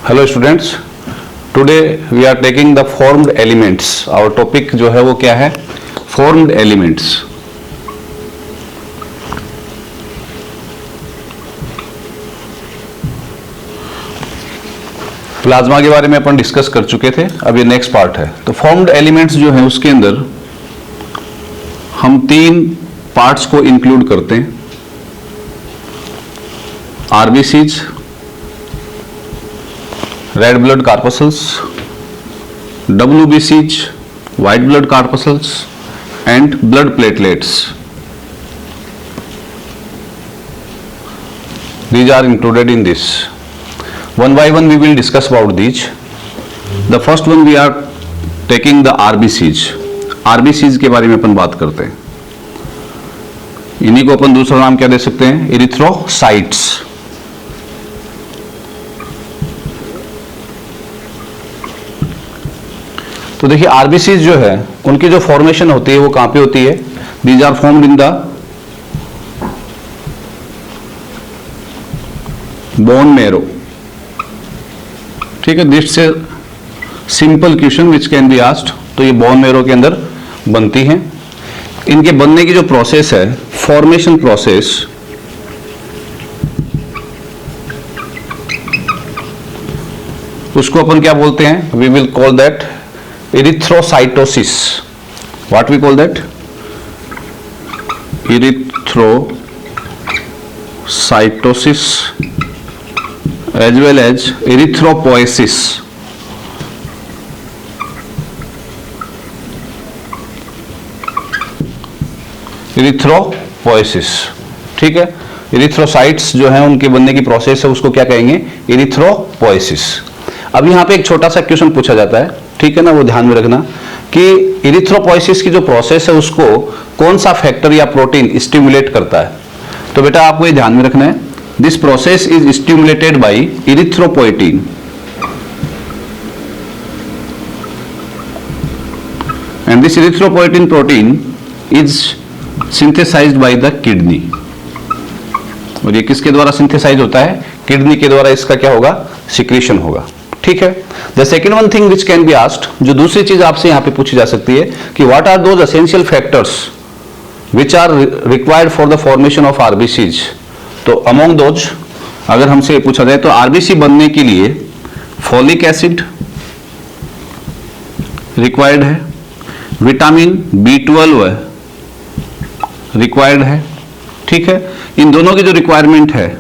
Hello students, today we are taking the formed elements. Our topic जो है वो क्या है? Formed elements. प्लाज्मा के बारे में अपन डिस्कस कर चुके थे, अब ये नेक्स्ट पार्ट है। तो फॉर्म्ड एलिमेंट्स जो है उसके अंदर हम तीन पार्ट्स को इंक्लूड करते हैं। RBCs, red blood corpuscles, WBCs, white blood corpuscles and blood platelets. These are included in this. One by one we will discuss about these. The first one we are taking the RBCs. RBCs के बारे में अपन बात करते हैं। इन्हीं को अपन दूसरा नाम क्या दे सकते हैं? इरिथ्रोसाइट्स। तो देखिए आरबीसीज जो है उनकी जो फॉर्मेशन होती है वो कहां पे होती है? These are formed in the bone marrow. ठीक है, दिस से simple question which can be asked. तो ये बोन मैरो के अंदर बनती हैं। इनके बनने की जो प्रोसेस है, फॉर्मेशन प्रोसेस, उसको अपन क्या बोलते हैं? We will call that erythrocytosis. What we call that? Erythrocytosis as well as erythropoiesis. erythropoiesis, ठीक है। erythrocytes जो है उनके बनने की प्रोसेस है, उसको क्या कहेंगे? erythropoiesis। अब यहाँ पे एक छोटा सा क्वेश्चन पूछा जाता है, ठीक है ना, वो ध्यान में रखना कि इरिथ्रोपोइसिस की जो प्रोसेस है उसको कौन सा फैक्टर या प्रोटीन स्टिमुलेट करता है। तो बेटा आपको ये ध्यान में रखना है, this process is stimulated by erythropoietin and this erythropoietin protein is synthesised by the kidney. और ये किसके द्वारा सिंथेसाइज होता है? किडनी के द्वारा इसका क्या होगा? सिक्रीशन होगा। ठीक है। The second one thing which can be asked, जो दूसरी चीज आपसे यहां पे पूछी जा सकती है कि what are those essential factors which are required for the formation of RBCs. तो अमोंग दोज अगर हमसे पूछा जाए तो आरबीसी बनने के लिए फॉलिक एसिड रिक्वायर्ड है, विटामिन B12 रिक्वायर्ड है। ठीक है, इन दोनों की जो रिक्वायरमेंट है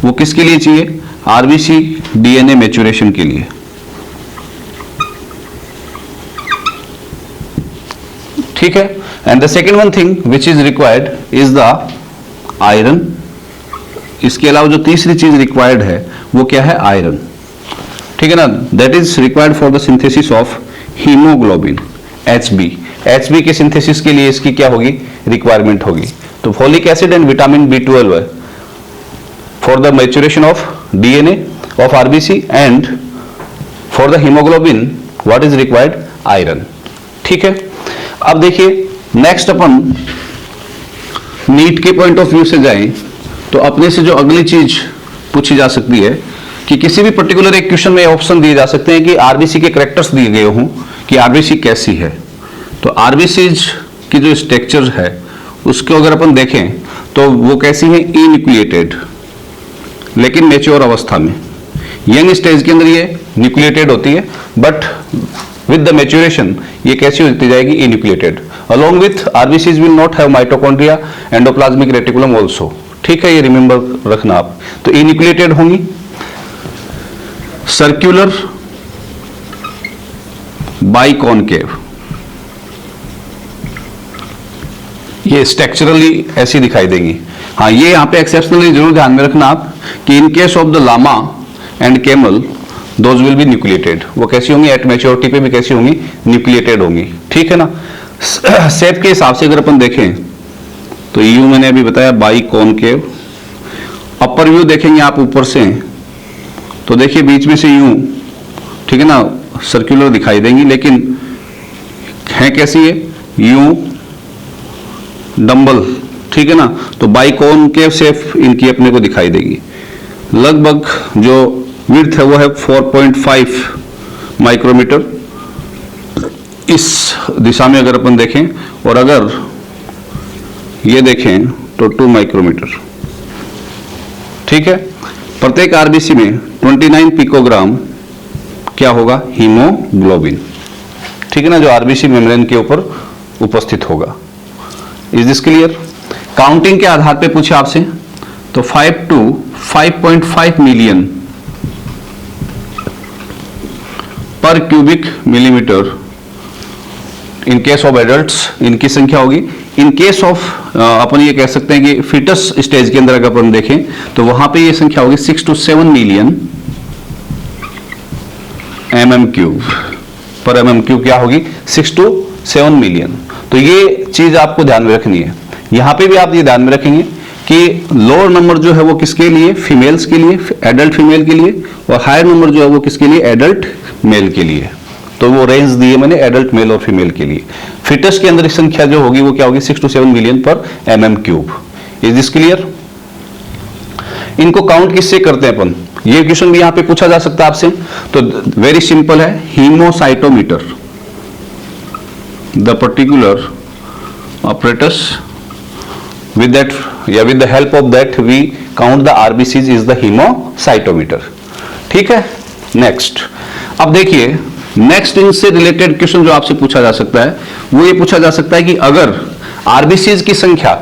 वो किसके लिए चाहिए? आरबीसी डीएनए मैच्योरेशन के लिए। ठीक है। And the second one thing which is required is the iron. इसके अलावा जो तीसरी चीज रिक्वायर्ड है वो क्या है? आयरन। ठीक है ना, that is required for the synthesis of haemoglobin HB के सिंथेसिस के लिए इसकी क्या होगी? रिक्वायरमेंट होगी। तो folic acid and vitamin B12 for the maturation of DNA of RBC and for the hemoglobin what is required? Iron. ठीक है। अब देखिए नेक्स्ट अपन नीट के पॉइंट ऑफ व्यू से जाएं तो अपने से जो अगली चीज पूछी जा सकती है कि किसी भी पर्टिकुलर एक क्वेश्चन में ऑप्शन दिए जा सकते हैं कि आरबीसी के कैरेक्टर्स दिए गए हों कि आरबीसी कैसी है। तो आरबीसीज की जो स्ट्रक्चर है उसको अगर अपन देखें तो वो कैसी है? इन्यूक्लिएटेड, लेकिन मैच्योर अवस्था में। यंग स्टेज के अंदर ये न्यूक्लिएटेड होती है, बट विद द मैच्योरेशन ये कैसी होती जाएगी? Enucleated. Along with RBCs will not have mitochondria, endoplasmic reticulum also. ठीक है, ये रिमेंबर रखना आप। तो इन्यूक्लिएटेड होंगी, सर्कुलर, बाइकॉनकेव, ये स्ट्रक्चरली ऐसी दिखाई देंगी। हाँ, ये यहाँ पे एक्सेप्शनली जरूर ध्यान में रखना आप कि in case of the llama and camel those will be nucleated. वो कैसी होंगी? एट मैच्योरिटी पे भी कैसी होंगी? न्यूक्लिएटेड होंगी। ठीक है ना। शेप के हिसाब से अगर अपन देखें तो यू मैंने अभी बताया बाइकॉनकेव। अपर व्यू देखेंगे आप ऊपर से तो देखिए बीच में से यूं, ठीक है ना, सर्कुलर दिखाई देंगी, लेकिन है कैसी है? यूं डंबल। ठीक है ना। तो बाइकॉनकेव शेप इनकी अपने को दिखाई देगी। लगभग जो विड्थ है वो है 4.5 माइक्रोमीटर इस दिशा में अगर अपन देखें, और अगर ये देखें तो 2 माइक्रोमीटर। ठीक है, प्रत्येक आरबीसी में 29 पिकोग्राम क्या होगा, हीमोग्लोबिन। ठीक है ना, जो आरबीसी मेम्ब्रेन के ऊपर उपस्थित होगा। Is this clear? काउंटिंग के आधार पे पूछे आपसे तो 5 to 5.5 मिलियन पर cubic millimetre in case of adults इनकी संख्या होगी। इन केस ऑफ अपन ये कह सकते हैं कि फिटस स्टेज के अंदर अगर अपन देखें तो वहां पे ये संख्या होगी 6 to 7 मिलियन mm³ पर mm³ क्या होगी, 6 to 7 मिलियन। तो ये चीज आपको ध्यान में रखनी है। यहां पे भी आप ये ध्यान में रखेंगे कि लोअर नंबर जो है वो किसके लिए, फीमेल्स के लिए, एडल्ट फीमेल के लिए, और हायर नंबर जो है वो किसके लिए, एडल्ट मेल के लिए। तो वो रेंज दिए मैंने एडल्ट मेल और फीमेल के लिए। फिटस के अंदर संख्या जो होगी वो क्या होगी, 6 to 7 मिलियन पर mm³। Is this clear? इनको काउंट किससे करते हैं अपन, ये क्वेश्चन भी यहां पे पूछा जा सकता है आपसे। तो वेरी सिंपल है, haemocytometer, the particular apparatus with that या with the help of that we count the RBCs is the hemocytometer। ठीक है, नेक्स्ट। अब देखिए नेक्स्ट इनसे रिलेटेड क्वेश्चन जो आपसे पूछा जा सकता है वो ये पूछा जा सकता है कि अगर RBCs की संख्या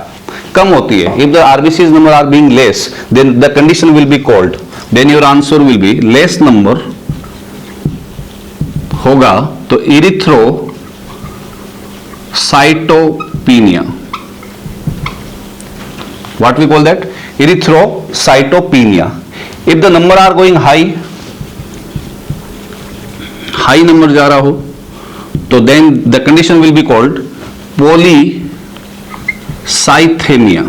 कम होती है, if the RBCs number are being less then the condition will be called, then your answer will be less number होगा तो erythrocytopenia। What we call that? Erythrocytopenia। If the number are going high, high number जा रहा हो तो then the condition will be called polycythemia.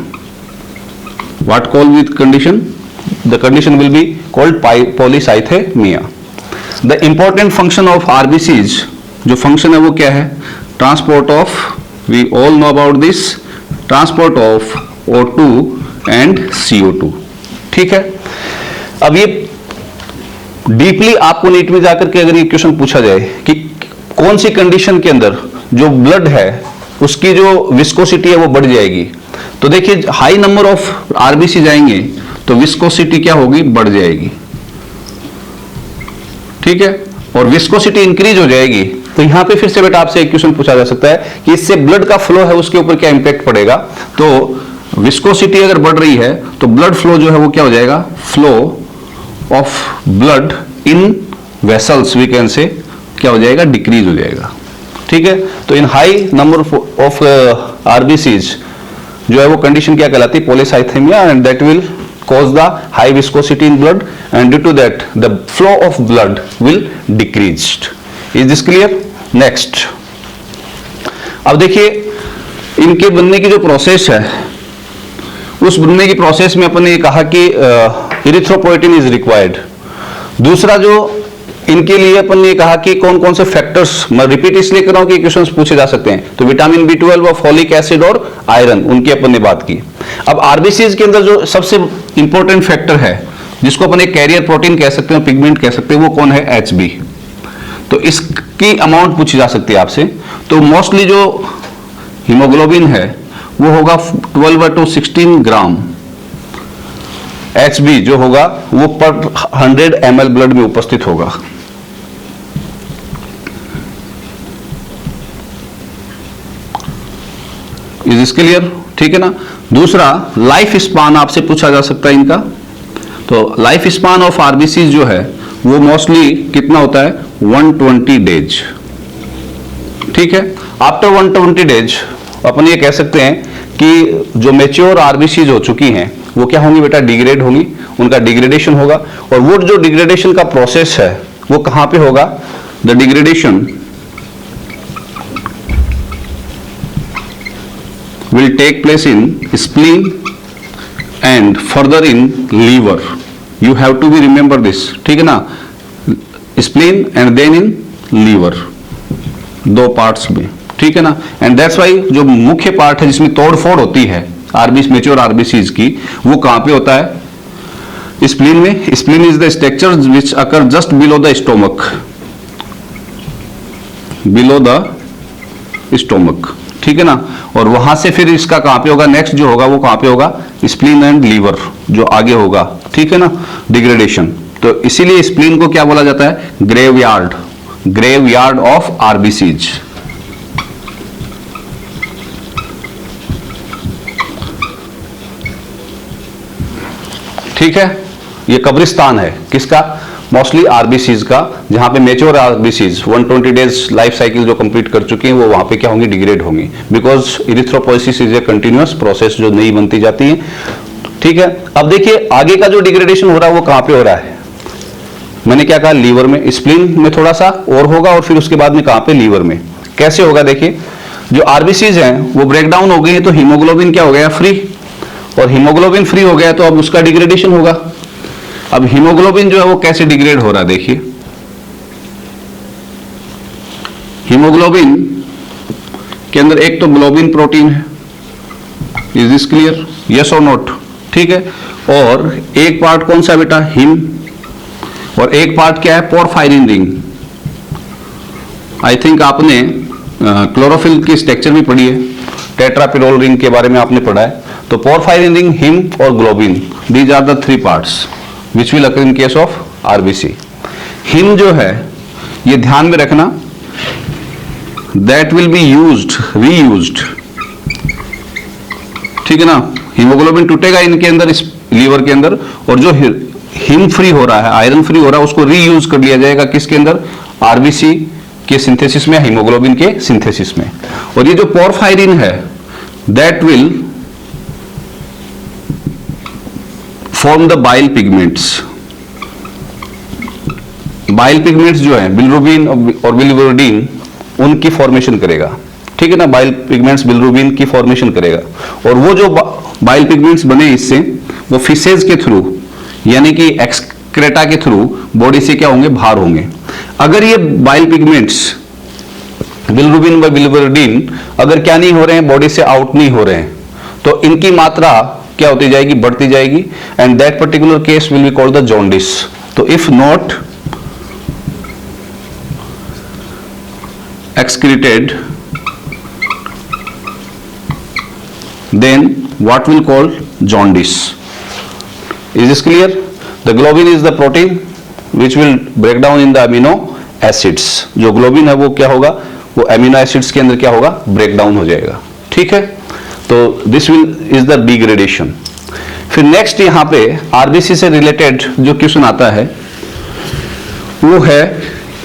What call with condition? The condition will be called polycythemia. The important function of RBCs, जो function है वो क्या है, transport of, we all know about this, transport of O2 and CO2। ठीक है, अब ये deeply आपको नीट में जाकर के अगर ये क्वेश्चन पूछा जाए कि कौन सी कंडीशन के अंदर जो ब्लड है उसकी जो विस्कोसिटी है वो बढ़ जाएगी, तो देखिए हाई नंबर ऑफ आरबीसी जाएंगे तो विस्कोसिटी क्या होगी, बढ़ जाएगी। ठीक है, और विस्कोसिटी इंक्रीज हो जाएगी तो यहां पे फिर से बेटा आपसे एक क्वेश्चन पूछा जा सकता है कि इससे ब्लड का फ्लो है उसके ऊपर क्या इंपैक्ट पड़ेगा। तो विस्कोसिटी अगर बढ़ रही है तो ब्लड फ्लो जो है वो क्या हो जाएगा, flow of blood in vessels we can say क्या हो जाएगा, डिक्रीज हो जाएगा। ठीक है, तो इन हाई नंबर ऑफ आरबीसीज जो है वो कंडीशन क्या कहलाती है, polycythaemia, and that will cause the high viscosity in blood and due to that the flow of blood will decreased। is this clear? next, अब देखिए इनके बनने की जो प्रोसेस है उस बनने की प्रोसेस में अपन ने कहा कि इरिथ्रोपोइटिन इज रिक्वायर्ड। दूसरा जो इनके लिए अपन ने कहा कि कौन कौन से फैक्टर्स, मैं रिपीट इसलिए कर रहा हूं कि क्वेश्चंस पूछे जा सकते हैं, तो विटामिन B12 और फॉलिक एसिड और आयरन, उनकी अपन ने बात की। अब आरबीसीज के अंदर जो सबसे इंपॉर्टेंट फैक्टर है जिसको अपन एक कैरियर प्रोटीन कह सकते हैं, पिगमेंट कह सकते हैं, वो कौन है, HB। तो इसकी अमाउंट पूछी जा सकती है आपसे। तो मोस्टली जो हीमोग्लोबिन है वो होगा 12 to 16 ग्राम। HB जो होगा वो पर 100 ml ब्लड में उपस्थित होगा। Is this clear? ठीक है ना। दूसरा लाइफ स्पान आपसे पूछा जा सकता है इनका। तो लाइफ स्पान ऑफ आरबीसी जो है वो मोस्टली कितना होता है, 120 डेज। ठीक है, आफ्टर 120 डेज अपन ये कह सकते हैं कि जो मेच्योर आरबीसी हो चुकी हैं वो क्या होंगी बेटा, डिग्रेड होंगी, उनका डिग्रेडेशन होगा। और वो जो डिग्रेडेशन का प्रोसेस है वो कहां पे होगा, the degradation will take place in spleen and further in liver। you have to be remember this। ठीक है ना, spleen and then in liver, दो पार्ट्स में। ठीक है ना, एंड दैट्स वाई जो मुख्य पार्ट है जिसमें तोड़ फोड़ होती है आरबीसी, मेच्योर आरबीसीज की, वो कहां पे होता है, स्प्लीन में, spleen is the structure which occur just below the stomach, below the stomach, ठीक है ना। और वहां से फिर इसका कहां पे होगा, नेक्स्ट जो होगा वो कहां पे होगा, स्प्लीन एंड लीवर जो आगे होगा, ठीक है ना, डिग्रेडेशन। तो इसीलिए स्प्लीन को क्या बोला जाता है, ग्रेवयार्ड, ग्रेवयार्ड ऑफ आरबीसीज। ठीक है, ये कब्रिस्तान है किसका, मोस्टली आरबीसीज का, जहां पे mature RBCs 120 days life cycle जो कंप्लीट कर चुके हैं वो वहां पे क्या होंगी, डिग्रेड होंगी, because erythropoiesis is a continuous process जो नई बनती जाती है। ठीक है, अब देखिए आगे का जो डिग्रेडेशन हो रहा है वो कहां पे हो रहा है, मैंने क्या कहा, लीवर में, स्प्लीन में थोड़ा सा और होगा, और फिर उसके बाद में कहां पे, लीवर में। कैसे होगा, देखिए जो आरबीसीज हैं वो ब्रेक डाउन हो गई है, तो हीमोग्लोबिन क्या हो गया, फ्री, और हीमोग्लोबिन फ्री हो गया तो अब उसका डिग्रेडेशन होगा। अब हीमोग्लोबिन जो है वो कैसे डिग्रेड हो रहा है, देखिए हीमोग्लोबिन के अंदर एक तो ग्लोबिन प्रोटीन है, इज दिस क्लियर, यस और नॉट, ठीक है, और एक पार्ट कौन सा बेटा, हिम, और एक पार्ट क्या है, पोरफायरिन रिंग। आई थिंक आपने क्लोरोफिल की स्ट्रक्चर भी पढ़ी है, टेट्रापिरोल रिंग के बारे में आपने पढ़ा है। तो पोरफायरिन रिंग, हिम और globin, these are the three parts which will occur in case of RBC. Heme जो है ये ध्यान में रखना, that will be used, reused, ठीक है ना, हीमोग्लोबिन टूटेगा इनके अंदर, इस लीवर के अंदर, और जो हिम फ्री हो रहा है, आयरन फ्री हो रहा है, उसको रीयूज कर लिया जाएगा किसके अंदर, आरबीसी के सिंथेसिस में, हीमोग्लोबिन के सिंथेसिस में। और ये जो पोरफायरिन है that will form the bile pigments. Bile pigments जो है बिलिरुबिन और बिलिरुबिन उनकी फॉर्मेशन करेगा, ठीक है ना, बाइल पिगमेंट्स बिलिरुबिन की फॉर्मेशन करेगा, और वो जो बाइल पिगमेंट्स बने इससे वो फिसेज के थ्रू यानी कि एक्सक्रेटा के थ्रू बॉडी से क्या होंगे, बाहर होंगे। अगर ये बाइल पिगमेंट्स बिलिरुबिन व बिलिरुबिन अगर क्या नहीं हो रहे हैं, बॉडी से आउट नहीं हो रहे हैं, तो इनकी मात्रा क्या होती जाएगी, बढ़ती जाएगी, and that particular case will be called the jaundice. तो if not excreted, then what will call jaundice. Is this clear? The globin is the protein which will break down in the amino acids. जो globin है वो क्या होगा, वो amino acids के अंदर क्या होगा, ब्रेक डाउन हो जाएगा, ठीक है। तो this will is the degradation. फिर नेक्स्ट यहां पे आरबीसी से रिलेटेड जो क्वेश्चन आता है वो है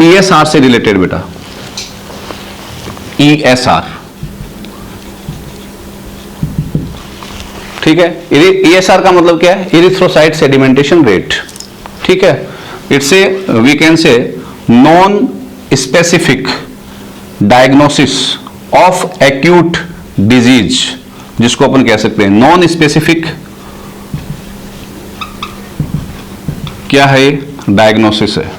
ईएसआर से रिलेटेड बेटा, ESR, ठीक है। ESR का मतलब क्या है, इरिथ्रोसाइट सेडिमेंटेशन रेट, ठीक है। इट्स ए वी कैन से non specific diagnosis of acute disease, जिसको अपन कह सकते हैं नॉन स्पेसिफिक, क्या है, डायग्नोसिस है,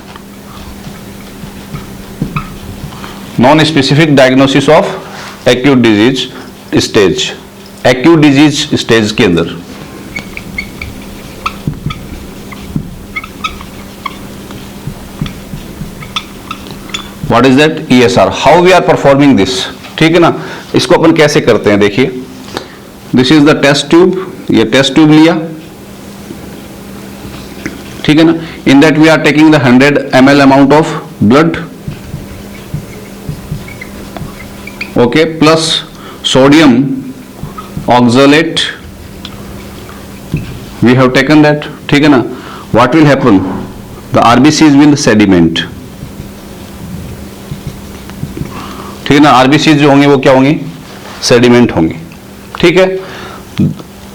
non specific diagnosis of acute disease stage, acute disease stage के अंदर। What is that, ESR, how we are performing this, ठीक है ना। इसको अपन कैसे करते हैं, देखिए this is the test tube, ये टेस्ट ट्यूब लिया, ठीक है ना, in that we are taking the 100 ml amount of blood, okay, plus sodium oxalate we have taken that, ठीक है ना। what will happen, the RBCs will sediment, ठीक है ना, RBCs जो होंगे वो क्या होंगे, सेडिमेंट होंगे, ठीक है।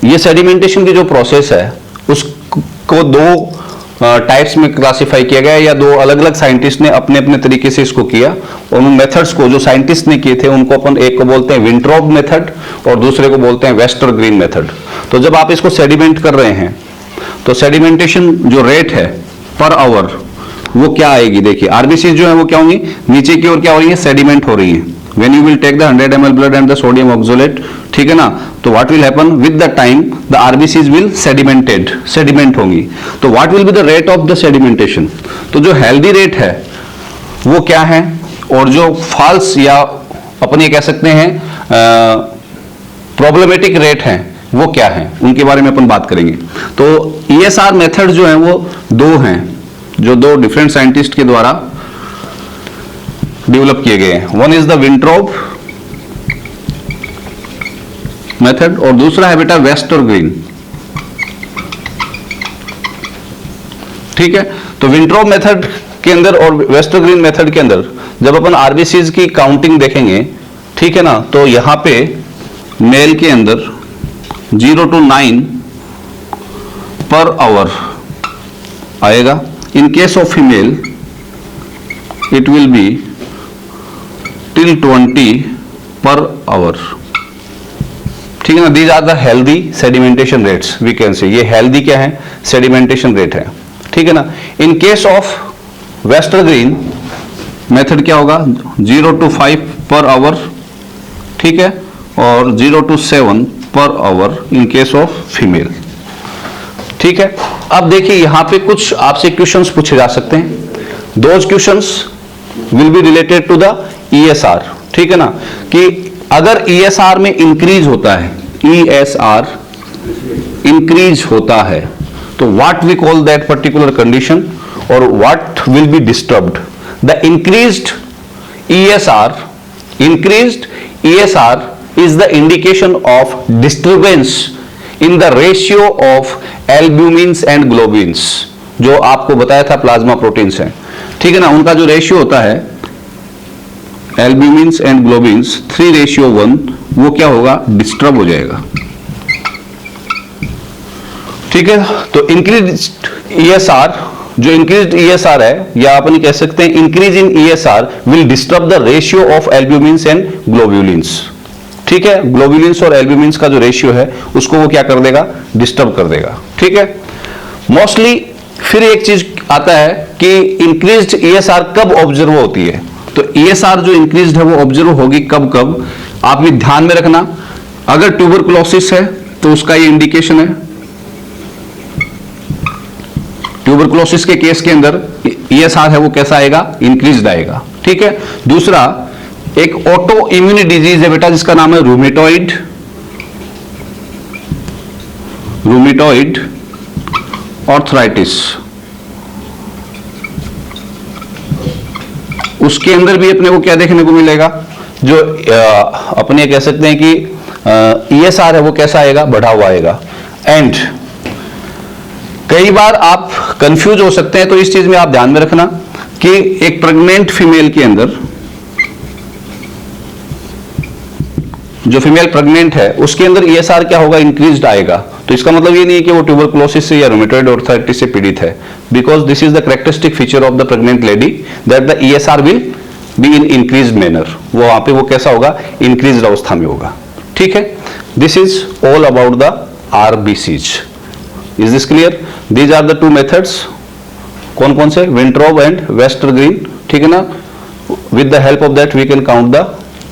ये सेडिमेंटेशन की जो प्रोसेस है उसको दो टाइप्स में क्लासिफाई किया गया, या दो अलग अलग साइंटिस्ट ने अपने अपने तरीके से इसको किया, और उन मेथड्स को जो साइंटिस्ट ने किए थे उनको अपन, एक को बोलते हैं विंट्रॉप मेथड और दूसरे को बोलते हैं वेस्टरग्रीन मेथड। तो जब आप इसको सेडिमेंट कर रहे हैं तो सेडिमेंटेशन जो रेट है पर आवर वो क्या आएगी, देखिए आरबीसी जो है वो क्या होंगी, नीचे की ओर क्या हो रही है, सेडिमेंट हो रही है, when you will take the 100 ml blood and the sodium oxalate, ठीक है ना, तो what will happen with the time the RBCs will sediment होंगी। तो what will be the rate of the sedimentation, तो जो हेल्दी रेट है वो क्या है, और जो फॉल्स या अपन ये कह सकते हैं प्रॉब्लमेटिक रेट है वो क्या है, उनके बारे में अपन बात करेंगे। तो ESR मेथड जो है वो दो हैं, जो दो डिफरेंट साइंटिस्ट के द्वारा डेवलप किए गए हैं। वन इज द विंट्रोब मेथड और दूसरा है बेटा वेस्टरग्रीन, ठीक है। तो विंट्रोब मेथड के अंदर और वेस्टरग्रीन मेथड के अंदर जब अपन आरबीसीज की काउंटिंग देखेंगे, ठीक है ना, तो यहां पे मेल के अंदर 0 to 9 पर आवर आएगा। In case of female it will be till 20 per hour, ठीक है ना। These are the healthy sedimentation rates we can say, ये हेल्दी क्या है, सेडिमेंटेशन रेट है, ठीक है ना। इन केस ऑफ वेस्टरग्रीन मेथड क्या होगा, 0 to 5 पर आवर, ठीक है, और 0 to 7 per hour in case of female, ठीक है। अब देखिए यहां पे कुछ आपसे क्वेश्चंस पूछे जा सकते हैं। Those questions will be related to the ESR, ठीक है ना, कि अगर ESR में इंक्रीज होता है, ESR इंक्रीज होता है, तो what we call that particular condition और what will be disturbed. The increased ESR is the indication of disturbance in the ratio of albumins and globulins, जो आपको बताया था प्लाज्मा प्रोटीन्स हैं, ठीक है ना, उनका जो रेशियो होता है एल्ब्यूमिन्स एंड ग्लोबिन्स 3:1, वो क्या होगा, डिस्टर्ब हो जाएगा, ठीक है। तो इंक्रीज ESR, जो इंक्रीज ESR है, या अपन कह सकते हैं increase in ESR will disturb the ratio of albumins and globulins, ठीक है। ग्लोब्यूलिन्स और एल्ब्यूमिन्स का जो रेशियो है उसको वो क्या कर देगा, डिस्टर्ब कर देगा, ठीक है। मोस्टली फिर एक चीज आता है कि इंक्रीज्ड ESR कब ऑब्जर्व होती है, तो ESR जो इंक्रीज्ड है वो ऑब्जर्व होगी कब कब, आप भी ध्यान में रखना। अगर ट्यूबरकुलोसिस है तो उसका ये इंडिकेशन है, ट्यूबरकुलोसिस के केस के अंदर ESR है वो कैसा आएगा, इंक्रीज्ड आएगा, ठीक है। दूसरा एक ऑटो इम्यून डिजीज है बेटा जिसका नाम है रूमेटॉइड आर्थराइटिस, उसके अंदर भी अपने को क्या देखने को मिलेगा, जो अपने कह सकते हैं कि ESR है वो कैसा आएगा, बढ़ा हुआ आएगा। एंड कई बार आप कंफ्यूज हो सकते हैं, तो इस चीज में आप ध्यान में रखना कि एक प्रेग्नेंट फीमेल के अंदर, जो फीमेल प्रेग्नेंट है उसके अंदर ESR क्या होगा, इंक्रीज्ड आएगा। तो इसका मतलब ये नहीं है कि वो ट्यूबरकुलोसिस से या रूमेटॉइड आर्थराइटिस से पीड़ित है, because this is the characteristic feature of the pregnant lady that the ESR will be in increased manner, वो वहां पे वो कैसा होगा, इंक्रीज्ड अवस्था में होगा, ठीक है। This is all about the RBCs। Is this clear? These are the two methods, कौन कौन से, विंट्रोब एंड वेस्टरग्रीन, ठीक है ना। With the help of that we can count the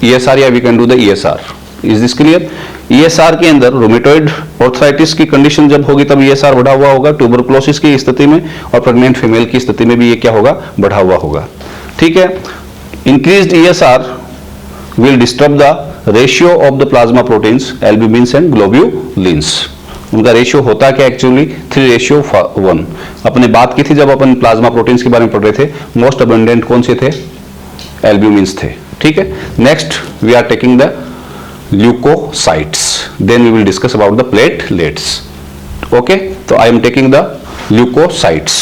ESR या we can do the ESR। Is this clear? ESR के अंदर rheumatoid arthritis की कंडीशन जब होगी तब ESR बढ़ा हुआ होगा, ट्यूबरकुलोसिस की स्थिति में और प्रेग्नेंट फीमेल की स्थिति में भी ये क्या होगा, बढ़ा हुआ होगा, ठीक है। Increased ESR will disturb the ratio of the plasma proteins albumins and globulins. उनका रेशियो होता क्या एक्चुअली, 3:1। अपने बात की थी जब अपन प्लाज्मा प्रोटीन्स के बारे में पढ़ रहे थे, मोस्ट अबंडेंट कौन से थे, एल्ब्यूमिन्स थे, ठीक है। Next we are taking the leukocytes, then we will discuss about the platelets, okay। तो I am taking the leukocytes।